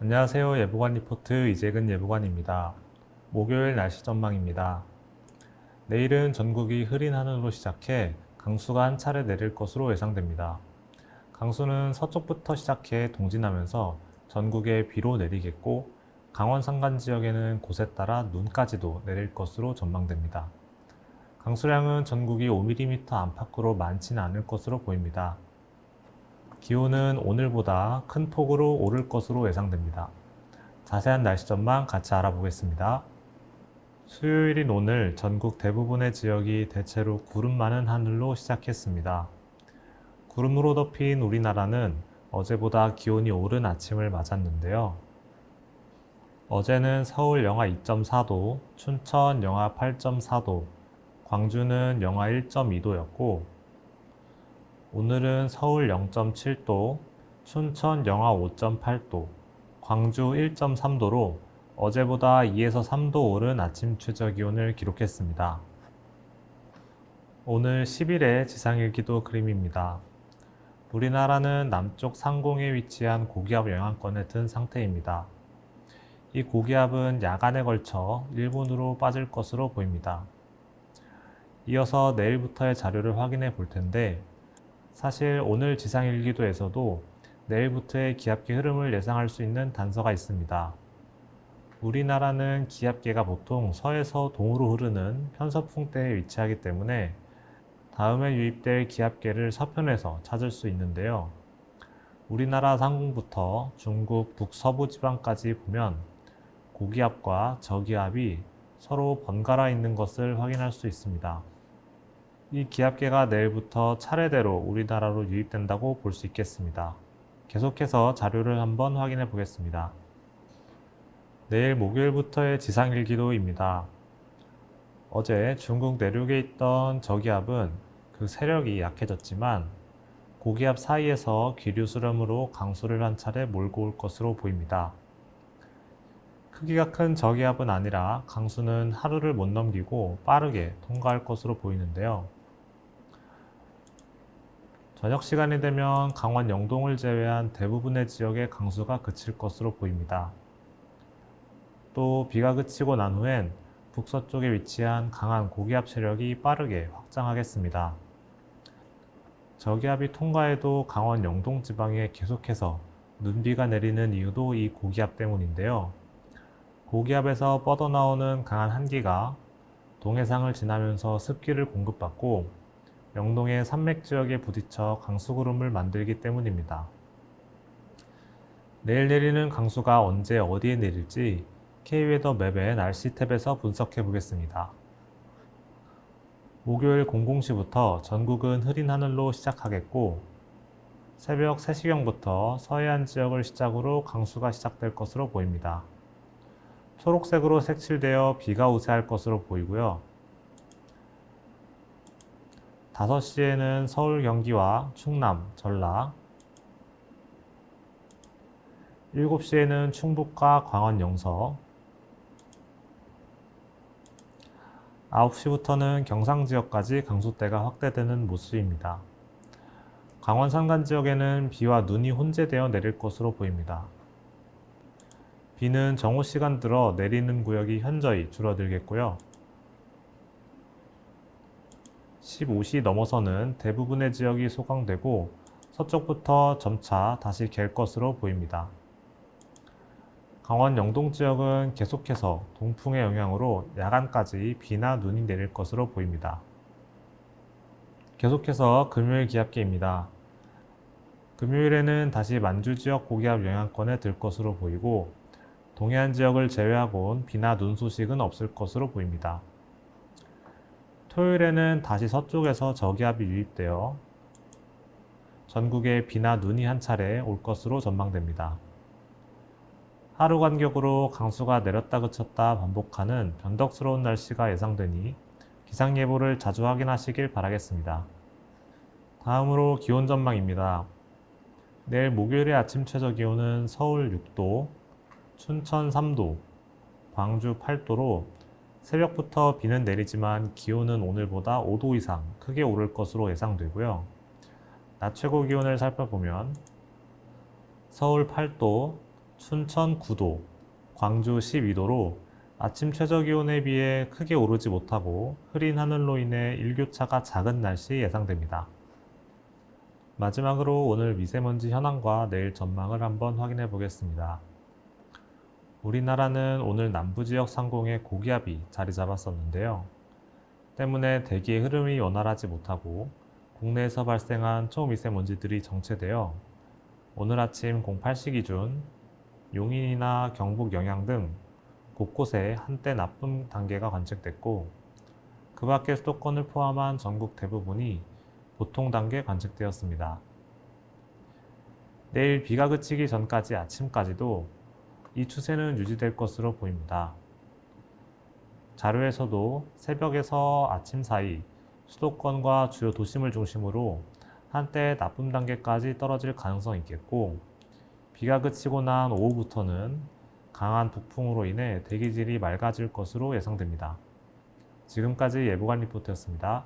안녕하세요. 예보관 리포트 이재근 예보관입니다. 목요일 날씨 전망입니다. 내일은 전국이 흐린 하늘로 시작해 강수가 한 차례 내릴 것으로 예상됩니다. 강수는 서쪽부터 시작해 동진하면서 전국에 비로 내리겠고, 강원 산간 지역에는 곳에 따라 눈까지도 내릴 것으로 전망됩니다. 강수량은 전국이 5mm 안팎으로 많지는 않을 것으로 보입니다. 기온은 오늘보다 큰 폭으로 오를 것으로 예상됩니다. 자세한 날씨 전망 같이 알아보겠습니다. 수요일인 오늘 전국 대부분의 지역이 대체로 구름 많은 하늘로 시작했습니다. 구름으로 덮인 우리나라는 어제보다 기온이 오른 아침을 맞았는데요. 어제는 서울 영하 2.4도, 춘천 영하 8.4도, 광주는 영하 1.2도였고, 오늘은 서울 0.7도, 춘천 영하 5.8도, 광주 1.3도로 어제보다 2에서 3도 오른 아침 최저 기온을 기록했습니다. 오늘 10일의 지상일기도 그림입니다. 우리나라는 남쪽 상공에 위치한 고기압 영향권에 든 상태입니다. 이 고기압은 야간에 걸쳐 일본으로 빠질 것으로 보입니다. 이어서 내일부터의 자료를 확인해 볼 텐데, 사실 오늘 지상일기도에서도 내일부터의 기압기 흐름을 예상할 수 있는 단서가 있습니다. 우리나라는 기압계가 보통 서에서 동으로 흐르는 편서풍대에 위치하기 때문에 다음에 유입될 기압계를 서편에서 찾을 수 있는데요. 우리나라 상공부터 중국 북서부 지방까지 보면 고기압과 저기압이 서로 번갈아 있는 것을 확인할 수 있습니다. 이 기압계가 내일부터 차례대로 우리나라로 유입된다고 볼 수 있겠습니다. 계속해서 자료를 한번 확인해 보겠습니다. 내일 목요일부터의 지상일기도입니다. 어제 중국 내륙에 있던 저기압은 그 세력이 약해졌지만 고기압 사이에서 기류 수렴으로 강수를 한 차례 몰고 올 것으로 보입니다. 크기가 큰 저기압은 아니라 강수는 하루를 못 넘기고 빠르게 통과할 것으로 보이는데요. 저녁 시간이 되면 강원 영동을 제외한 대부분의 지역에 강수가 그칠 것으로 보입니다. 또 비가 그치고 난 후엔 북서쪽에 위치한 강한 고기압 세력이 빠르게 확장하겠습니다. 저기압이 통과해도 강원 영동 지방에 계속해서 눈비가 내리는 이유도 이 고기압 때문인데요. 고기압에서 뻗어나오는 강한 한기가 동해상을 지나면서 습기를 공급받고 영동의 산맥 지역에 부딪혀 강수구름을 만들기 때문입니다. 내일 내리는 강수가 언제 어디에 내릴지 K웨더맵의 날씨 탭에서 분석해 보겠습니다. 목요일 00시부터 전국은 흐린 하늘로 시작하겠고, 새벽 3시경부터 서해안 지역을 시작으로 강수가 시작될 것으로 보입니다. 초록색으로 색칠되어 비가 우세할 것으로 보이고요. 5시에는 서울, 경기와 충남, 전라, 7시에는 충북과 광원, 영서, 9시부터는 경상 지역까지 강수대가 확대되는 모습입니다. 강원 산간 지역에는 비와 눈이 혼재되어 내릴 것으로 보입니다. 비는 정오 시간 들어 내리는 구역이 현저히 줄어들겠고요. 15시 넘어서는 대부분의 지역이 소강되고 서쪽부터 점차 다시 갤 것으로 보입니다. 강원 영동 지역은 계속해서 동풍의 영향으로 야간까지 비나 눈이 내릴 것으로 보입니다. 계속해서 금요일 기압계입니다. 금요일에는 다시 만주 지역 고기압 영향권에 들 것으로 보이고, 동해안 지역을 제외하고는 비나 눈 소식은 없을 것으로 보입니다. 토요일에는 다시 서쪽에서 저기압이 유입되어 전국에 비나 눈이 한 차례 올 것으로 전망됩니다. 하루 간격으로 강수가 내렸다 그쳤다 반복하는 변덕스러운 날씨가 예상되니 기상예보를 자주 확인하시길 바라겠습니다. 다음으로 기온 전망입니다. 내일 목요일의 아침 최저 기온은 서울 6도, 춘천 3도, 광주 8도로 새벽부터 비는 내리지만 기온은 오늘보다 5도 이상 크게 오를 것으로 예상되고요. 낮 최고 기온을 살펴보면 서울 8도, 춘천 9도, 광주 12도로 아침 최저기온에 비해 크게 오르지 못하고 흐린 하늘로 인해 일교차가 작은 날씨 예상됩니다. 마지막으로 오늘 미세먼지 현황과 내일 전망을 한번 확인해 보겠습니다. 우리나라는 오늘 남부지역 상공에 고기압이 자리 잡았었는데요. 때문에 대기의 흐름이 원활하지 못하고 국내에서 발생한 초미세먼지들이 정체되어 오늘 아침 08시 기준 용인이나 경북 영양 등 곳곳에 한때 나쁨 단계가 관측됐고 그 밖의 수도권을 포함한 전국 대부분이 보통 단계 관측되었습니다. 내일 비가 그치기 전까지 아침까지도 이 추세는 유지될 것으로 보입니다. 자료에서도 새벽에서 아침 사이 수도권과 주요 도심을 중심으로 한때 나쁨 단계까지 떨어질 가능성이 있겠고 비가 그치고 난 오후부터는 강한 북풍으로 인해 대기질이 맑아질 것으로 예상됩니다. 지금까지 예보관 리포트였습니다.